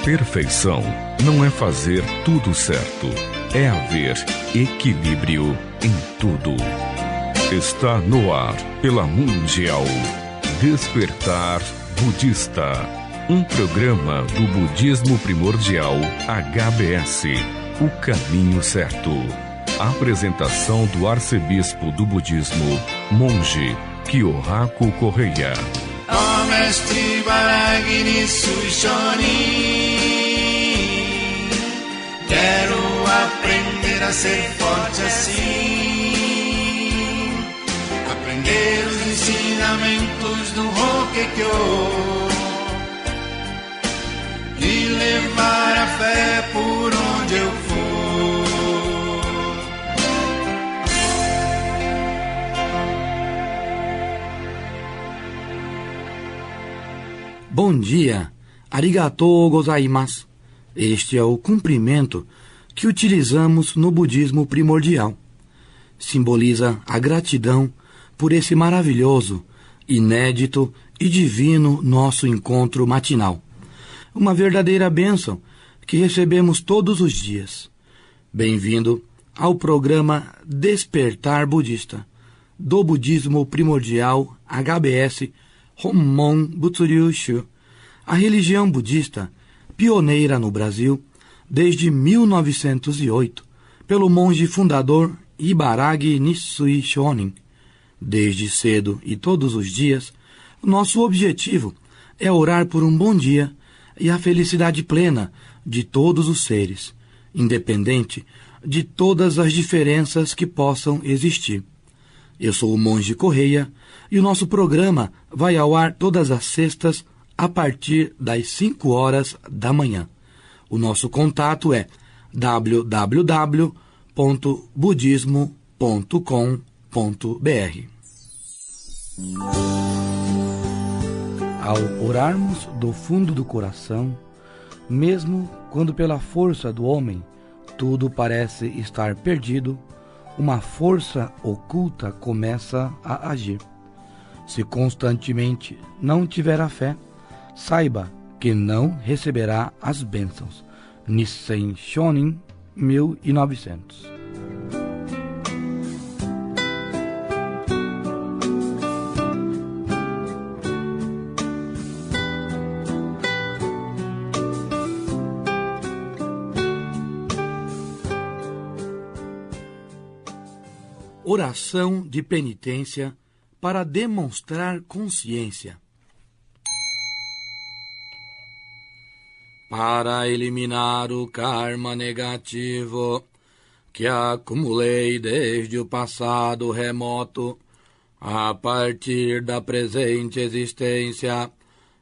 Perfeição não é fazer tudo certo, é haver equilíbrio em tudo. Está no ar, pela Mundial, Despertar Budista, um programa do Budismo Primordial HBS, o caminho certo. Apresentação do arcebispo do budismo, monge Kyohaku Correia. Mestre Varagini Sushoni, quero aprender a ser forte assim, aprender os ensinamentos do Hokkekyo e levar a fé por onde eu for. Bom dia, arigatou gozaimasu. Este é o cumprimento que utilizamos no budismo primordial. Simboliza a gratidão por esse maravilhoso, inédito e divino nosso encontro matinal. Uma verdadeira bênção que recebemos todos os dias. Bem-vindo ao programa Despertar Budista, do Budismo Primordial HBS Hommon Butsuryu Shu, a religião budista pioneira no Brasil desde 1908, pelo monge fundador Ibaragi Nisui Shonin. Desde cedo e todos os dias, nosso objetivo é orar por um bom dia e a felicidade plena de todos os seres, independente de todas as diferenças que possam existir. Eu sou o monge Correia e o nosso programa vai ao ar todas as sextas a partir das 5 horas da manhã. O nosso contato é www.budismo.com.br. Ao orarmos do fundo do coração, mesmo quando pela força do homem tudo parece estar perdido, uma força oculta começa a agir. Se constantemente não tiver a fé, saiba que não receberá as bênçãos. Nissen Shonin, 1900. Oração de penitência para demonstrar consciência. Para eliminar o karma negativo que acumulei desde o passado remoto, a partir da presente existência,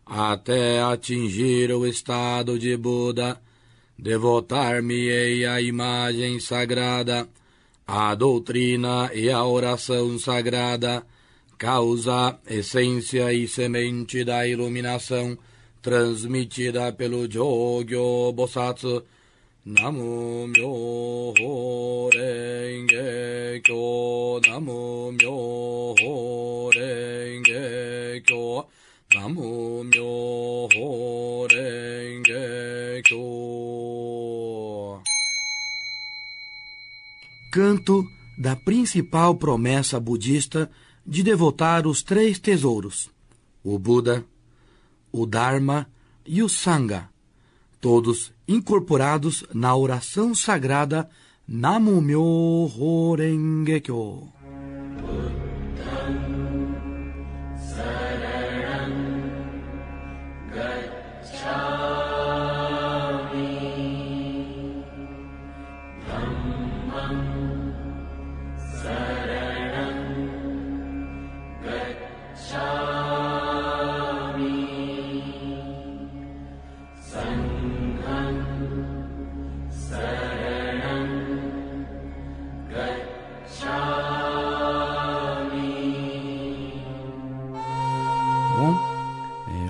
até atingir o estado de Buda, devotar-me-ei à imagem sagrada, a doutrina e a oração sagrada, causa, essência e semente da iluminação, transmitida pelo Jogyo Bosatsu. Namu Myoho Renge Kyo, Namu Myoho Renge Kyo, Namu Myoho Renge Kyo. Canto da principal promessa budista de devotar os 3 tesouros, o Buda, o Dharma e o Sangha, todos incorporados na oração sagrada Namu Myoho Renge Kyo.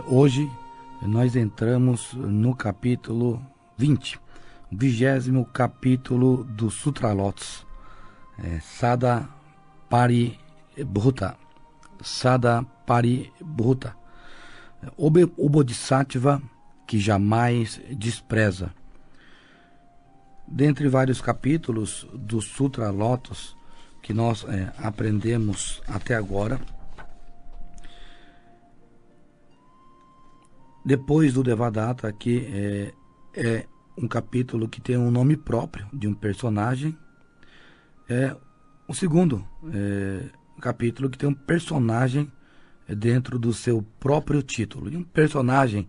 Hoje nós entramos no capítulo 20, o 20º capítulo do Sutra Lotus, Sada Paribhuta. Sada Paribhuta. O Bodhisattva que jamais despreza. Dentre vários capítulos do Sutra Lotus que nós aprendemos até agora, depois do Devadatta, aqui é um capítulo que tem um nome próprio de um personagem. É o segundo capítulo que tem um personagem dentro do seu próprio título, e um personagem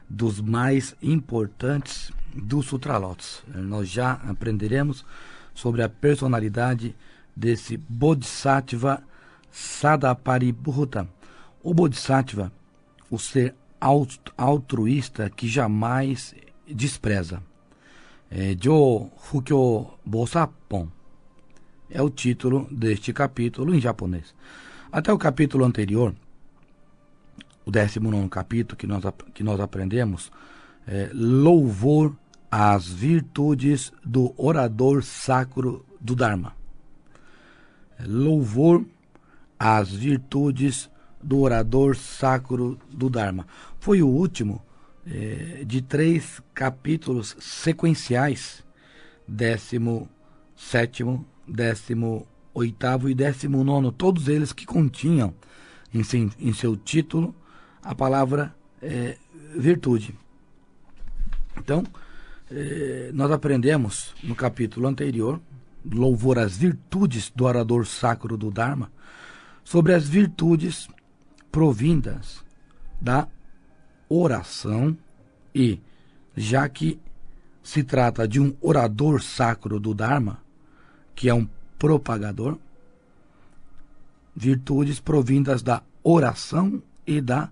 dos mais importantes do Sutra Lotus. Nós já aprenderemos sobre a personalidade desse Bodhisattva Sadaparibhuta. O Bodhisattva, o ser altruísta que jamais despreza. Jo Fukyo Bosapon é o título deste capítulo em japonês. Até o capítulo anterior, o 19º capítulo que nós aprendemos, louvor às virtudes do orador sacro do Dharma. Louvor às virtudes do orador sacro do Dharma. Foi o último de 3 capítulos sequenciais, 17º, 18º e 19º, todos eles que continham em seu título a palavra virtude. Então, nós aprendemos no capítulo anterior, louvor às virtudes do orador sacro do Dharma, sobre as virtudes provindas da oração, e, já que se trata de um orador sacro do Dharma, que é um propagador, virtudes provindas da oração e da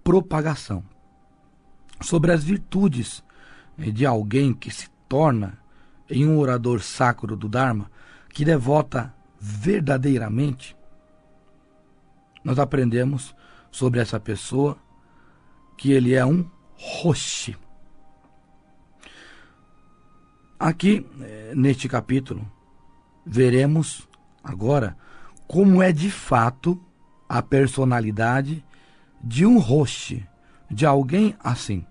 propagação. Sobre as virtudes de alguém que se torna em um orador sacro do Dharma, que devota verdadeiramente, nós aprendemos sobre essa pessoa que ele é um Roshi. Aqui, neste capítulo, veremos agora como é de fato a personalidade de um Roshi, de alguém assim.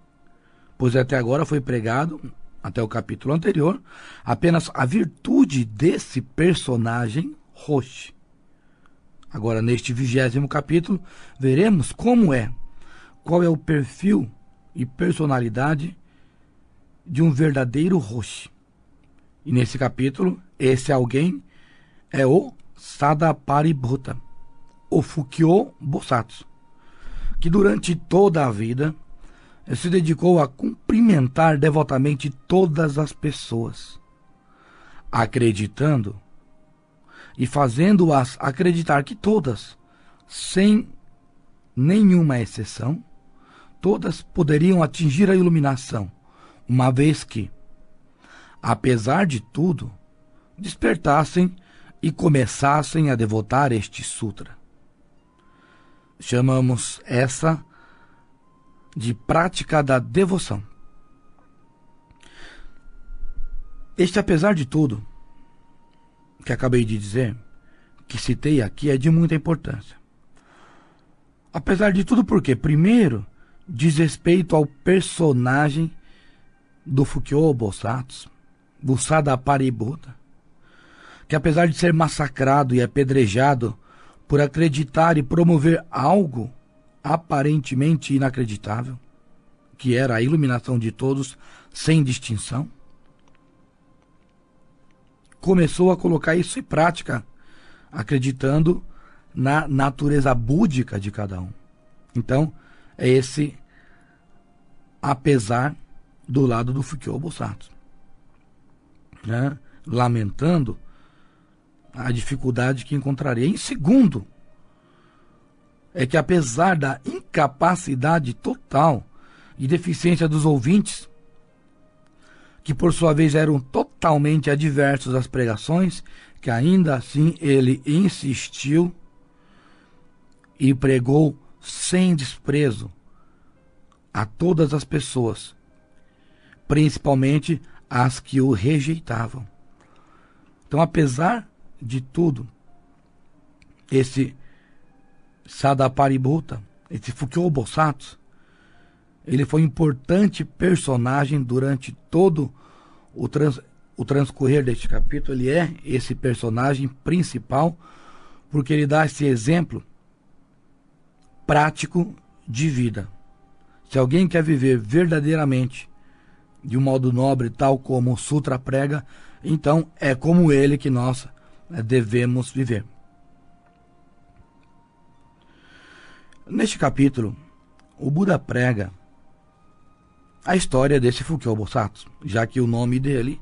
Pois até agora foi pregado, até o capítulo anterior, apenas a virtude desse personagem Roshi. Agora, neste 20º capítulo, veremos qual é o perfil e personalidade de um verdadeiro Roshi. E nesse capítulo, esse alguém é o Sadaparibhuta, o Fukyo Bosatsu, que durante toda a vida se dedicou a cumprimentar devotamente todas as pessoas, acreditando e fazendo-as acreditar que todas, sem nenhuma exceção, todas poderiam atingir a iluminação, uma vez que, apesar de tudo, despertassem e começassem a devotar este sutra. Chamamos essa de prática da devoção. Este apesar de tudo que acabei de dizer, que citei aqui, é de muita importância. Apesar de tudo, porque, primeiro, diz respeito ao personagem do Fukyo Bosatsu, do Sadaparibhuta, que apesar de ser massacrado e apedrejado por acreditar e promover algo aparentemente inacreditável, que era a iluminação de todos sem distinção, começou a colocar isso em prática, acreditando na natureza búdica de cada um. Então, é esse apesar do lado do Fukyo Bosatsu, né? Lamentando a dificuldade que encontraria. Em segundo, é que apesar da incapacidade total e deficiência dos ouvintes, que por sua vez eram totalmente adversos às pregações, que ainda assim ele insistiu e pregou sem desprezo a todas as pessoas, principalmente as que o rejeitavam. Então, apesar de tudo, esse Sadaparibhuta, esse Fukyo Bosatsu, ele foi um importante personagem durante todo o transcorrer deste capítulo. Ele é esse personagem principal, porque ele dá esse exemplo prático de vida. Se alguém quer viver verdadeiramente de um modo nobre, tal como o Sutra prega, então é como ele que nós devemos viver. Neste capítulo, o Buda prega a história desse Fukyo Bosatsu, já que o nome dele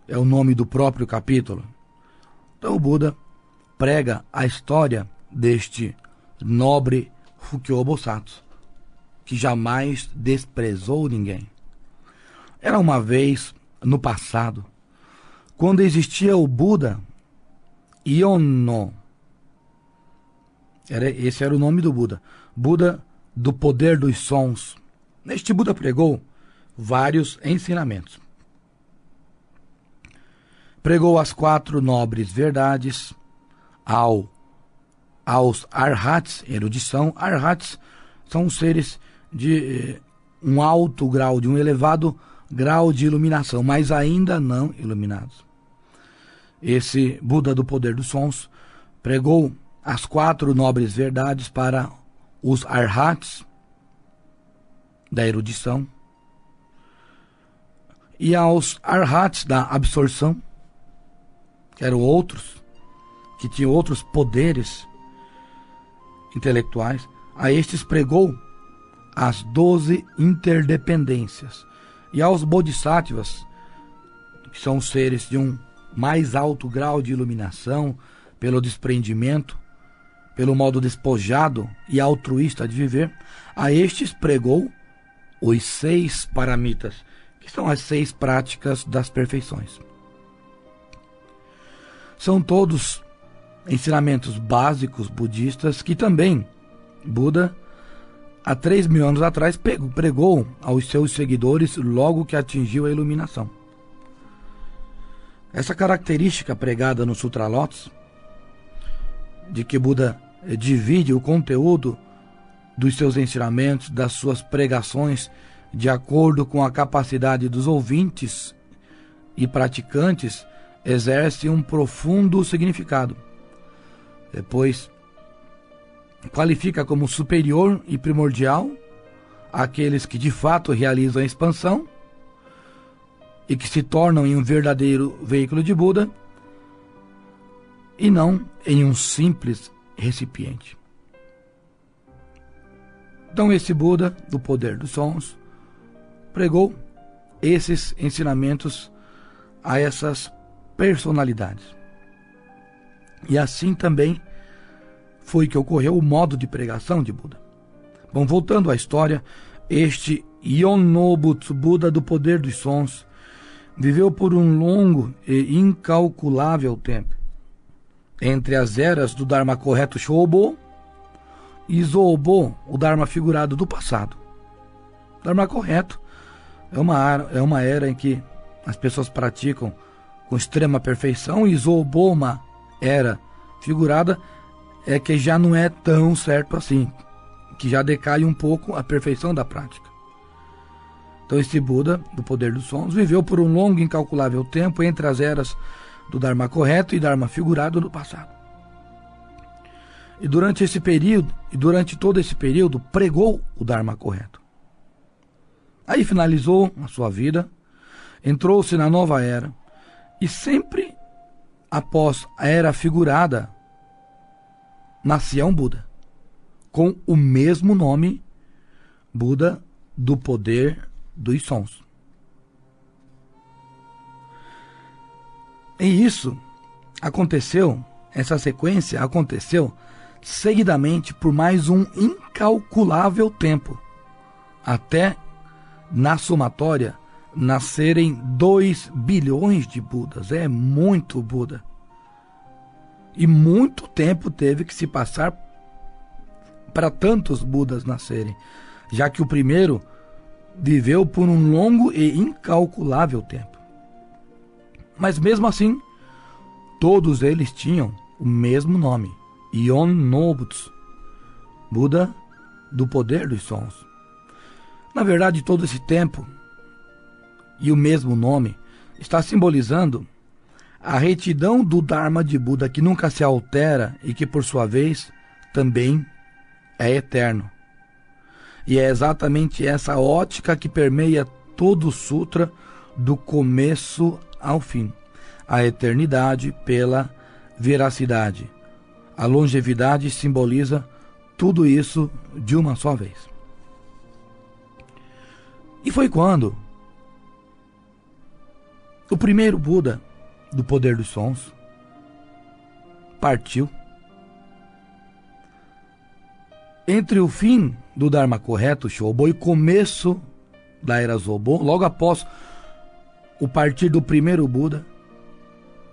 é o nome do próprio capítulo. Então o Buda prega a história deste nobre Fukyo Bosatsu, que jamais desprezou ninguém. Era uma vez no passado, quando existia o Buda Ionno. Esse era o nome do Buda. Buda do poder dos sons. Este Buda pregou vários ensinamentos. Pregou as 4 nobres verdades aos Arhats, erudição. Arhats são seres de um alto grau, de um elevado grau de iluminação, mas ainda não iluminados. Esse Buda do poder dos sons pregou as 4 nobres verdades para os Arhats da erudição e aos Arhats da absorção, que eram outros, que tinham outros poderes intelectuais. A estes pregou as 12 interdependências. E aos Bodhisattvas, que são seres de um mais alto grau de iluminação, pelo desprendimento, pelo modo despojado e altruísta de viver, a estes pregou os 6 paramitas, que são as 6 práticas das perfeições. São todos ensinamentos básicos budistas que também Buda, há 3.000 anos atrás, pregou aos seus seguidores logo que atingiu a iluminação. Essa característica pregada no Sutra Lotus, de que Buda divide o conteúdo dos seus ensinamentos, das suas pregações, de acordo com a capacidade dos ouvintes e praticantes, exerce um profundo significado. Depois, qualifica como superior e primordial aqueles que de fato realizam a expansão e que se tornam em um verdadeiro veículo de Buda e não em um simples recipiente. Então esse Buda do poder dos sons pregou esses ensinamentos a essas personalidades. E assim também foi que ocorreu o modo de pregação de Buda. Bom, voltando à história, este Yonnobutsu, Buda do poder dos sons, viveu por um longo e incalculável tempo, entre as eras do Dharma correto Shobo e Zobo, o Dharma figurado do passado. Dharma correto é uma era em que as pessoas praticam com extrema perfeição, e Zobo, uma era figurada, é que já não é tão certo assim, que já decai um pouco a perfeição da prática. Então esse Buda do poder dos sons viveu por um longo e incalculável tempo entre as eras do Dharma correto e Dharma figurado do passado. E durante todo esse período, pregou o Dharma correto. Aí finalizou a sua vida, entrou-se na nova era, e sempre após a era figurada, nascia um Buda, com o mesmo nome, Buda do poder dos sons. E isso aconteceu, essa sequência aconteceu seguidamente por mais um incalculável tempo, até, na somatória, nascerem 2 bilhões de Budas. É muito Buda. E muito tempo teve que se passar para tantos Budas nascerem, já que o primeiro viveu por um longo e incalculável tempo. Mas mesmo assim, todos eles tinham o mesmo nome, Yonnobutsu, Buda do poder dos sons. Na verdade, todo esse tempo e o mesmo nome está simbolizando a retidão do Dharma de Buda, que nunca se altera e que, por sua vez, também é eterno. E é exatamente essa ótica que permeia todo o sutra, do começo ao fim. A eternidade pela veracidade. A longevidade simboliza tudo isso de uma só vez. E foi quando o primeiro Buda do poder dos sons partiu. Entre o fim do Dharma correto, Shobo, e o começo da era Zobo, logo após o partir do primeiro Buda,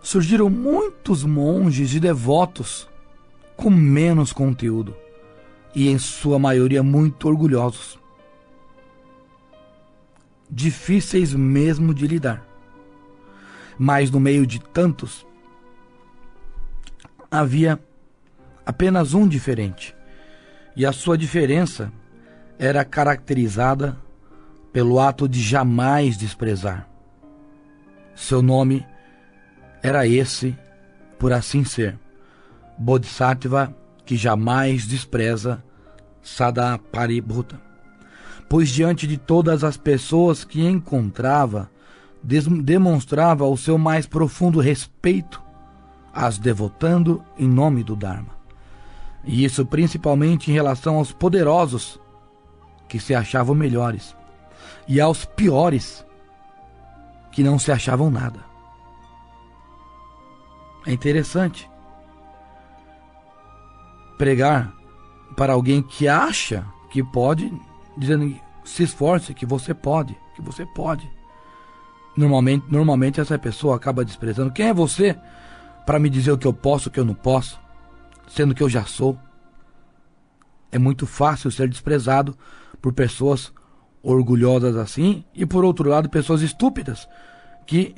surgiram muitos monges e devotos com menos conteúdo e, em sua maioria, muito orgulhosos. Difíceis mesmo de lidar. Mas no meio de tantos, havia apenas um diferente. E a sua diferença era caracterizada pelo ato de jamais desprezar. Seu nome era esse, por assim ser, Bodhisattva que jamais despreza Sadaparibhuta. Pois diante de todas as pessoas que encontrava, demonstrava o seu mais profundo respeito, as devotando em nome do Dharma. E isso principalmente em relação aos poderosos, que se achavam melhores, e aos piores, que não se achavam nada. É interessante pregar para alguém que acha que pode, dizendo: se esforce, que você pode, que você pode. Normalmente essa pessoa acaba desprezando. Quem é você para me dizer o que eu posso, o que eu não posso, sendo que eu já sou? É muito fácil ser desprezado por pessoas orgulhosas assim, e por outro lado, pessoas estúpidas, que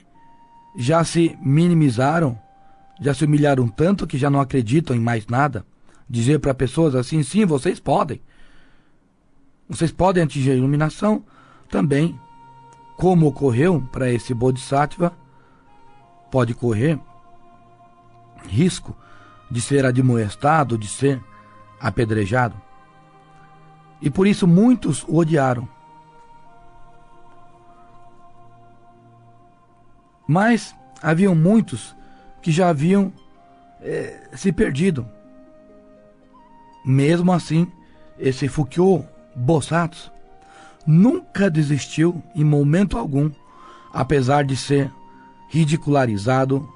já se minimizaram, já se humilharam tanto que já não acreditam em mais nada. Dizer para pessoas assim: sim, vocês podem atingir a iluminação também. Como ocorreu para esse Bodhisattva, pode correr risco de ser admoestado, de ser apedrejado. E por isso muitos o odiaram. Mas haviam muitos que já haviam se perdido. Mesmo assim, esse Fukyo Bosatsu nunca desistiu em momento algum, apesar de ser ridicularizado,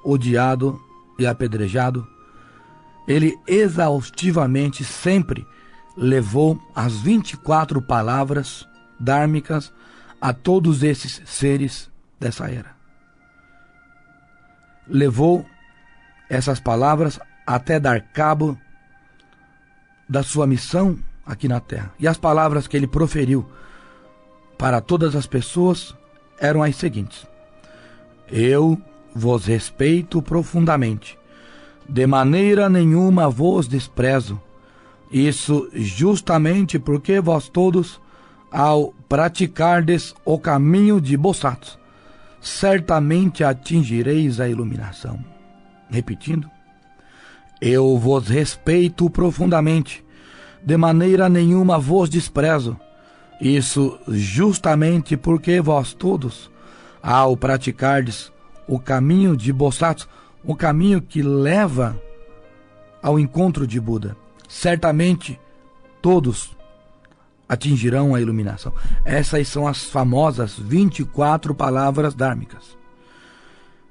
odiado e apedrejado. Ele exaustivamente sempre levou as 24 palavras dármicas a todos esses seres dessa era. Levou essas palavras até dar cabo da sua missão aqui na Terra. E as palavras que ele proferiu para todas as pessoas eram as seguintes: eu vos respeito profundamente, de maneira nenhuma vos desprezo. Isso justamente porque vós todos, ao praticardes o caminho de Bosatsu, certamente atingireis a iluminação. Repetindo: eu vos respeito profundamente, de maneira nenhuma vos desprezo. Isso justamente porque vós todos, ao praticardes o caminho de Bosatsu, o caminho que leva ao encontro de Buda, certamente todos atingirão a iluminação. Essas são as famosas 24 palavras dármicas.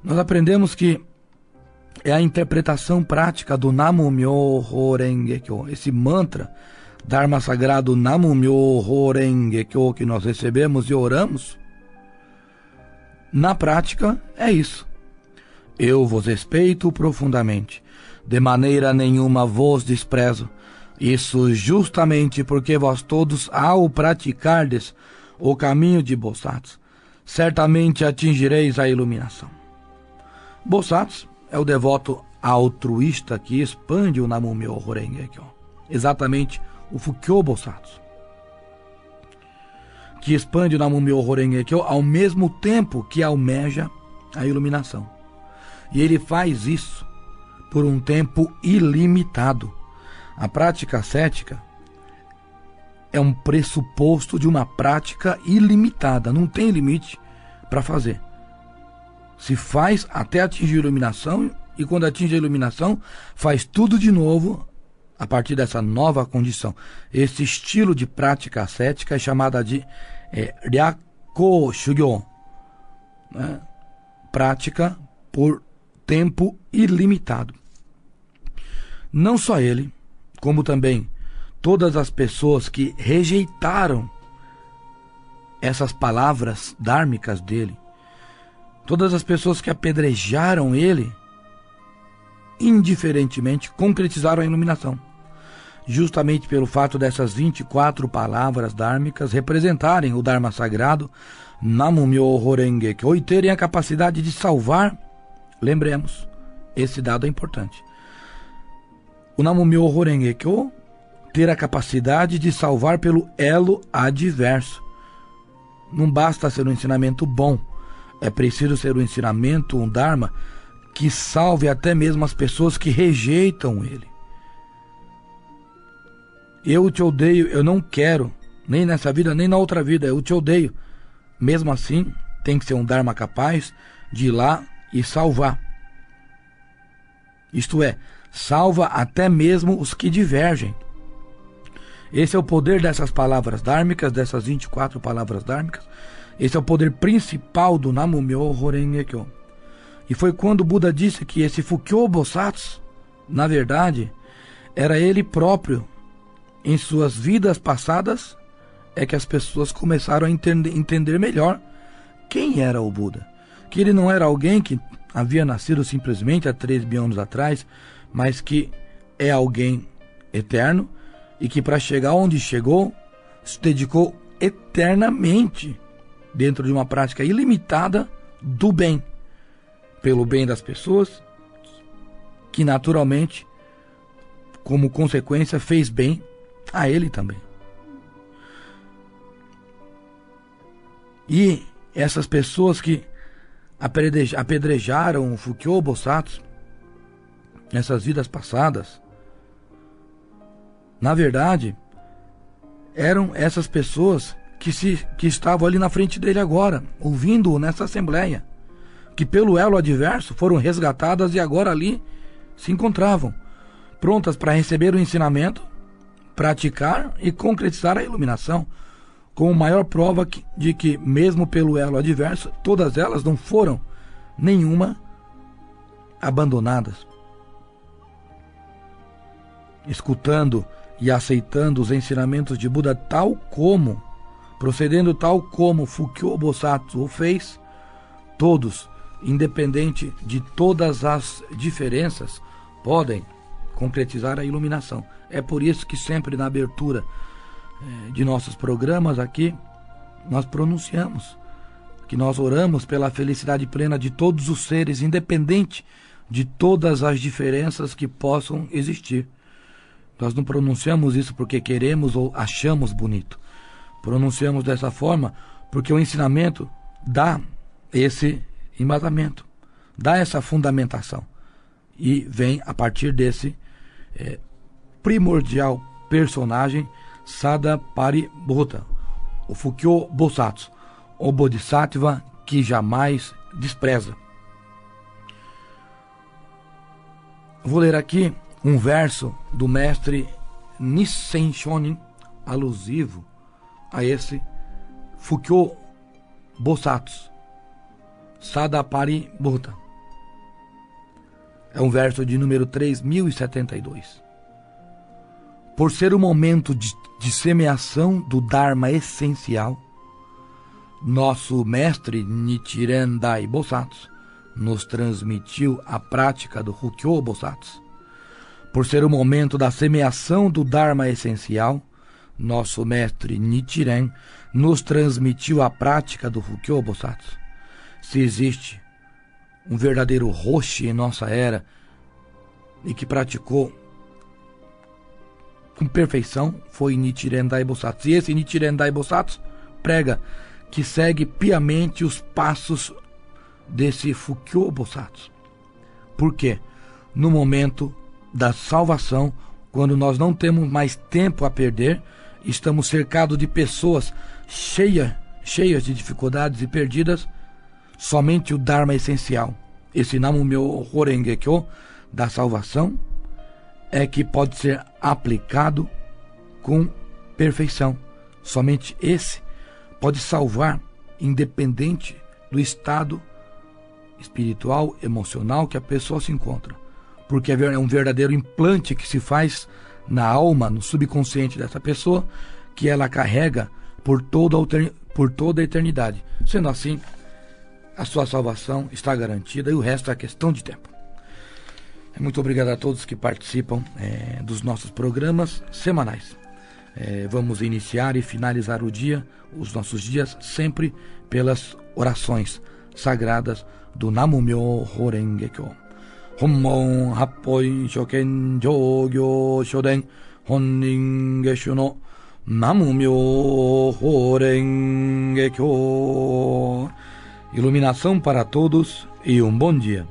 Nós aprendemos que é a interpretação prática do Namu-myoho Renge-kyo, esse mantra Dharma sagrado Namu-myoho Renge-kyo que nós recebemos e oramos. Na prática é isso: eu vos respeito profundamente, de maneira nenhuma vos desprezo. Isso justamente porque vós todos, ao praticardes o caminho de Bosatsu, certamente atingireis a iluminação. Bosatsu é o devoto altruísta que expande o Namu-myoho Renge-kyo, exatamente o Fukyo Bosatsu. que expande o Nam-myoho Renge Kyo ao mesmo tempo que almeja a iluminação. E ele faz isso por um tempo ilimitado. A prática ascética é um pressuposto de uma prática ilimitada, não tem limite para fazer. Se faz até atingir a iluminação, e quando atinge a iluminação, faz tudo de novo a partir dessa nova condição. Esse estilo de prática ascética é chamada de Ryakko Shugyo, né? Prática por tempo ilimitado. Não só ele, como também todas as pessoas que rejeitaram essas palavras dármicas dele, todas as pessoas que apedrejaram ele, indiferentemente concretizaram a iluminação, justamente pelo fato dessas 24 palavras dármicas representarem o Dharma sagrado, Nam-myoho Renge Kyo, e terem a capacidade de salvar. Lembremos, esse dado é importante. O Nam-myoho Renge Kyo ter a capacidade de salvar pelo elo adverso. Não basta ser um ensinamento bom, é preciso ser um ensinamento, um Dharma, que salve até mesmo as pessoas que rejeitam ele. Eu te odeio, eu não quero, nem nessa vida, nem na outra vida, eu te odeio. Mesmo assim, tem que ser um Dharma capaz de ir lá e salvar. Isto é, salva até mesmo os que divergem. Esse é o poder dessas palavras dármicas, dessas 24 palavras dármicas. Esse é o poder principal do Nam-myoho Renge Kyo. E foi quando o Buda disse que esse Fukyo Bosatsu, na verdade, era ele próprio. Em suas vidas passadas, é que as pessoas começaram a entender melhor quem era o Buda. Que ele não era alguém que havia nascido simplesmente há 3 mil anos atrás, mas que é alguém eterno e que para chegar onde chegou, se dedicou eternamente dentro de uma prática ilimitada do bem, pelo bem das pessoas, que naturalmente, como consequência, fez bem a ele também. E essas pessoas que apedrejaram o Fukyo Bosatsu nessas vidas passadas, na verdade, eram essas pessoas que estavam ali na frente dele agora, ouvindo-o nessa assembleia, que pelo elo adverso foram resgatadas e agora ali se encontravam, prontas para receber o ensinamento, praticar e concretizar a iluminação, como maior prova de que, mesmo pelo elo adverso, todas elas não foram nenhuma abandonadas. Escutando e aceitando os ensinamentos de Buda tal como, procedendo tal como Fukyo Bosatsu o fez, todos, independente de todas as diferenças, podem concretizar a iluminação. É por isso que sempre na abertura de nossos programas aqui, nós pronunciamos que nós oramos pela felicidade plena de todos os seres, independente de todas as diferenças que possam existir. Nós não pronunciamos isso porque queremos ou achamos bonito. Pronunciamos dessa forma porque o ensinamento dá esse embasamento, dá essa fundamentação. E vem a partir desse primordial personagem, Sada Paribhuta, o Fukyo Bosatsu, o Bodhisattva que jamais despreza. Vou ler aqui um verso do mestre Nissen Shonin, alusivo a esse Fukyo Bosatsu, Sada Paribhuta. É um verso de número 3072. Por ser o momento de semeação do Dharma essencial, nosso mestre Nichiren Dai Bosatsu nos transmitiu a prática do Fukyo Bosatsu. Por ser o momento da semeação do Dharma essencial, nosso mestre Nichiren nos transmitiu a prática do Fukyo Bosatsu. Se existe um verdadeiro Roshi em nossa era e que praticou com perfeição, foi Nichiren Dai Bosatsu. E esse Nichiren Dai Bosatsu prega, que segue piamente os passos desse Fukyo Bosatsu. Por quê? No momento da salvação, quando nós não temos mais tempo a perder, estamos cercados de pessoas cheias de dificuldades e perdidas, somente o Dharma essencial, esse Namu-myo Horenge-kyo da salvação, é que pode ser aplicado com perfeição. Somente esse pode salvar, independente do estado espiritual, emocional que a pessoa se encontra, porque é um verdadeiro implante que se faz na alma, no subconsciente dessa pessoa, que ela carrega por toda a eternidade. Sendo assim, a sua salvação está garantida e o resto é questão de tempo. Muito obrigado a todos que participam dos nossos programas semanais. Vamos iniciar e finalizar os nossos dias, sempre pelas orações sagradas do Namu-myo Horenge-kyo. Hommon Happoi Shoken Jogyo Shoden Honnin Geshu no Namu-myo Horenge-kyo. Iluminação para todos e um bom dia.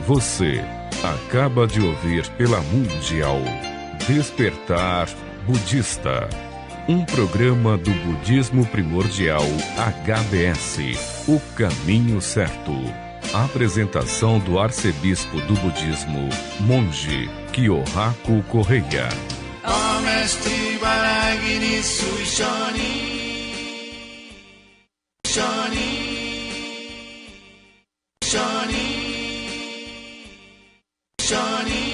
Você acaba de ouvir pela Mundial Despertar Budista, um programa do Budismo Primordial HBS, o caminho certo. Apresentação do arcebispo do budismo, Monge Kyohaku Correia. Mestre Varagini Shani